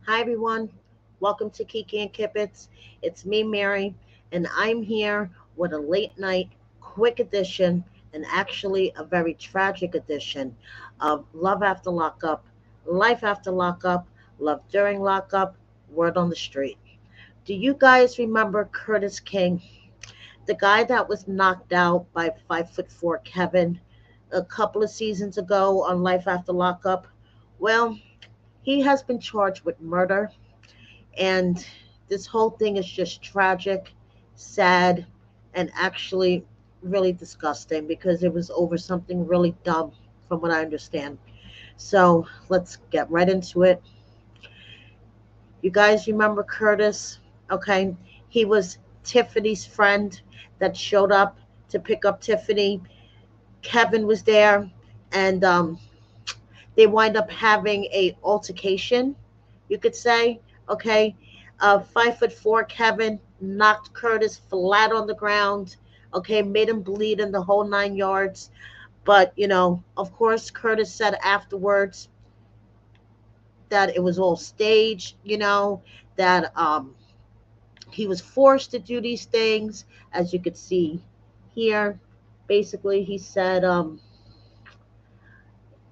Hi, everyone. Welcome to Kiki and Kippets. It's me, Mary, and I'm here with a late night, quick edition, and actually a very tragic edition of Love After Lockup, Life After Lockup, Love During Lockup, Word on the Street. Do you guys remember Kurtis King, the guy that was knocked out by 5'4" Kevin a couple of seasons ago on Life After Lockup? Well, he has been charged with murder, and this whole thing is just tragic, sad, and actually really disgusting because it was over something really dumb, from what I understand. So let's get right into it. You guys remember Curtis? Okay. He was Tiffany's friend that showed up to pick up Tiffany. Kevin was there, and they wind up having a altercation, you could say. Okay, 5'4" Kevin knocked Curtis flat on the ground. Okay, made him bleed in the whole 9 yards. But of course, Curtis said afterwards that it was all staged. That he was forced to do these things, as you could see here. Basically, he said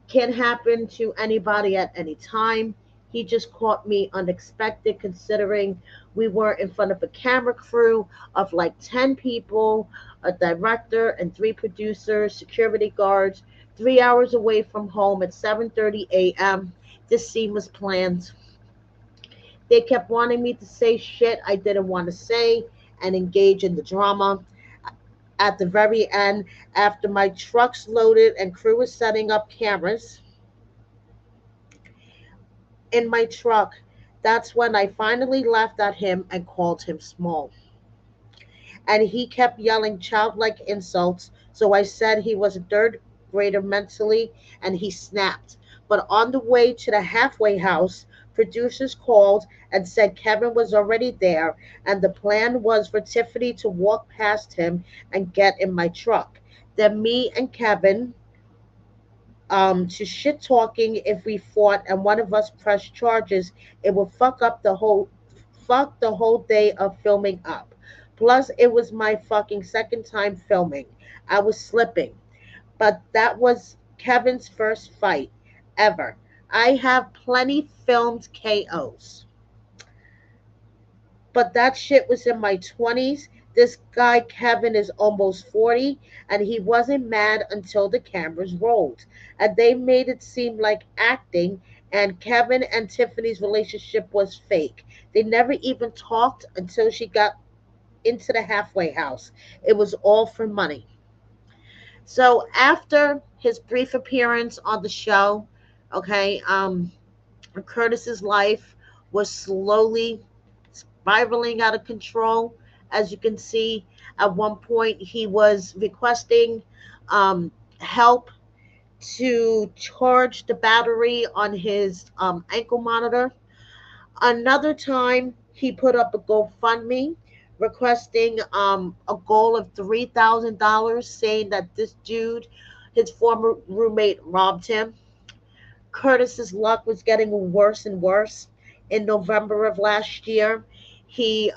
can happen to anybody at any time. He just caught me unexpected, considering we were in front of a camera crew of like 10 people, a director and three producers, security guards, 3 hours away from home at 7:30 a.m. This scene was planned. They kept wanting me to say shit I didn't want to say and engage in the drama. At the very end, after my truck's loaded and crew was setting up cameras in my truck, that's when I finally laughed at him and called him small. And he kept yelling childlike insults, so I said he was a third grader mentally, and he snapped. But on the way to the halfway house, producers called and said Kevin was already there, and the plan was for Tiffany to walk past him and get in my truck. Then me and Kevin to shit talking. If we fought and one of us pressed charges, it would fuck the whole day of filming up. Plus, it was my fucking second time filming. I was slipping, but that was Kevin's first fight ever. I have plenty filmed KOs, but that shit was in my 20s. This guy Kevin is almost 40, and he wasn't mad until the cameras rolled. And they made it seem like acting, and Kevin and Tiffany's relationship was fake. They never even talked until she got into the halfway house. It was all for money. So after his brief appearance on the show, okay, Curtis's life was slowly spiraling out of control. As you can see, at one point he was requesting help to charge the battery on his ankle monitor. Another time, he put up a GoFundMe requesting a goal of $3,000, saying that this dude, his former roommate, robbed him. Curtis's luck was getting worse and worse. In November of last year, he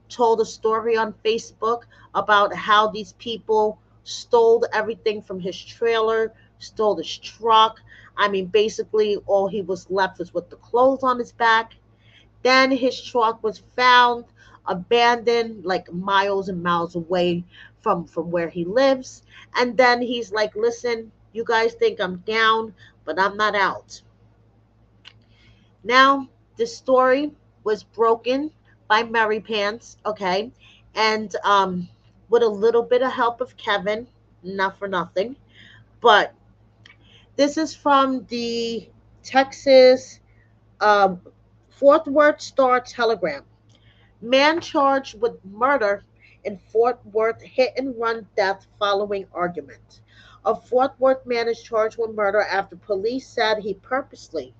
told a story on Facebook about how these people stole everything from his trailer, stole his truck. I mean, basically, all he was left was with the clothes on his back. Then his truck was found abandoned, like miles and miles away from where he lives. And then he's like, listen, you guys think I'm down, but I'm not out. Now, this story was broken by Mary Pants, okay, and with a little bit of help of Kevin, not for nothing. But this is from the Texas um, Fort Worth Star Telegram. Man charged with murder in Fort Worth hit and run death following argument. A Fort Worth man is charged with murder after police said he purposely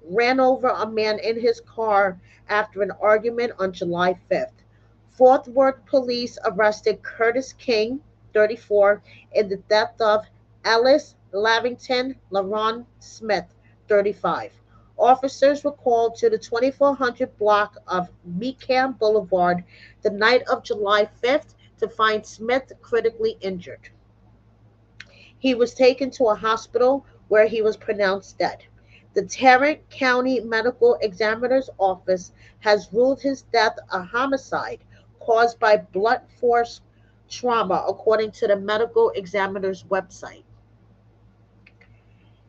ran over a man in his car after an argument on July 5th. Fort Worth police arrested Kurtis King, 34, in the death of Ellis Lavington LaRon Smith, 35. Officers were called to the 2400 block of Mecam Boulevard the night of July 5th to find Smith critically injured. He was taken to a hospital where he was pronounced dead. The Tarrant County Medical Examiner's Office has ruled his death a homicide caused by blunt force trauma, according to the medical examiner's website.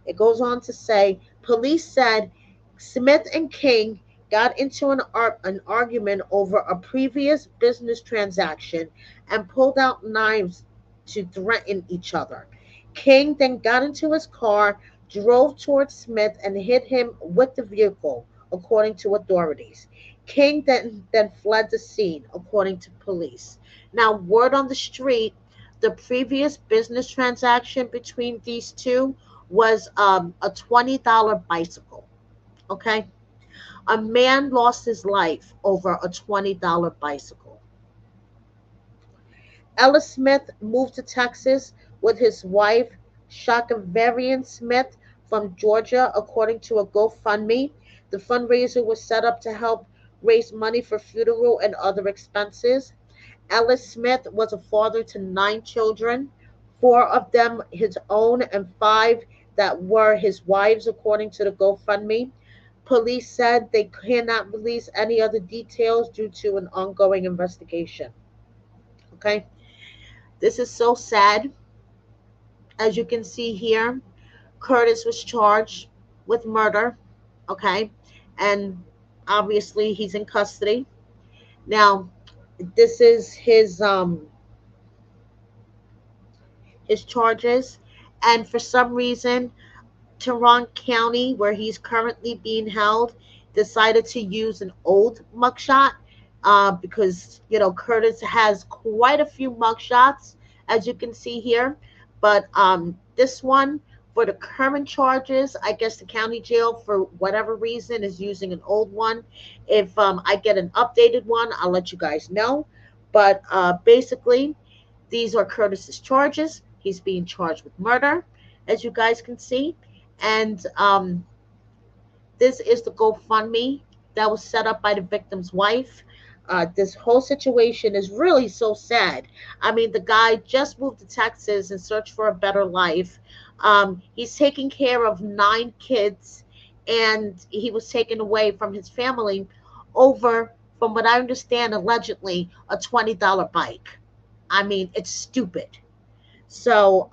It goes on to say police said Smith and King got into an argument over a previous business transaction and pulled out knives to threaten each other. King then got into his car, drove towards Smith, and hit him with the vehicle, according to authorities. King then fled the scene, according to police. Now, word on the street, the previous business transaction between these two was a $20 bicycle. Okay. A man lost his life over a $20 bicycle. Ellis Smith moved to Texas with his wife, Shakavarian Smith, from Georgia, according to a GoFundMe. The fundraiser was set up to help raise money for funeral and other expenses. Ellis Smith was a father to 9 children, 4 of them his own and 5 that were his wives, according to the GoFundMe. Police said they cannot release any other details due to an ongoing investigation. Okay, this is so sad. As you can see here, Kurtis was charged with murder. Okay, and obviously he's in custody now. This is his charges, and for some reason Tarrant County, where he's currently being held, decided to use an old mugshot because, Kurtis has quite a few mugshots, as you can see here. But this one, for the current charges, I guess the county jail, for whatever reason, is using an old one. If I get an updated one, I'll let you guys know. But basically, these are Kurtis's charges. He's being charged with murder, as you guys can see. And this is the GoFundMe that was set up by the victim's wife. This whole situation is really so sad. I mean, the guy just moved to Texas and searched for a better life. He's taking care of 9 kids, and he was taken away from his family over, from what I understand, allegedly a $20 bike. I mean, it's stupid. So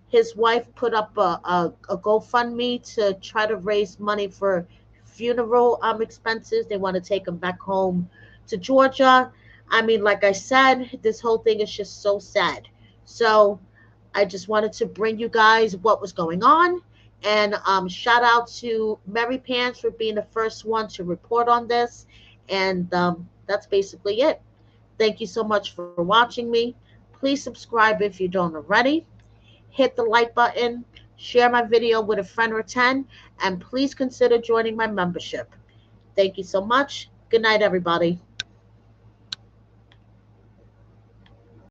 his wife put up a GoFundMe to try to raise money for funeral expenses. They want to take him back home to Georgia. I mean, like I said, this whole thing is just so sad. So I just wanted to bring you guys what was going on. And shout out to Mary Pants for being the first one to report on this. And that's basically it. Thank you so much for watching me. Please subscribe if you don't already. Hit the like button, share my video with a friend or 10, and please consider joining my membership. Thank you so much. Good night, everybody.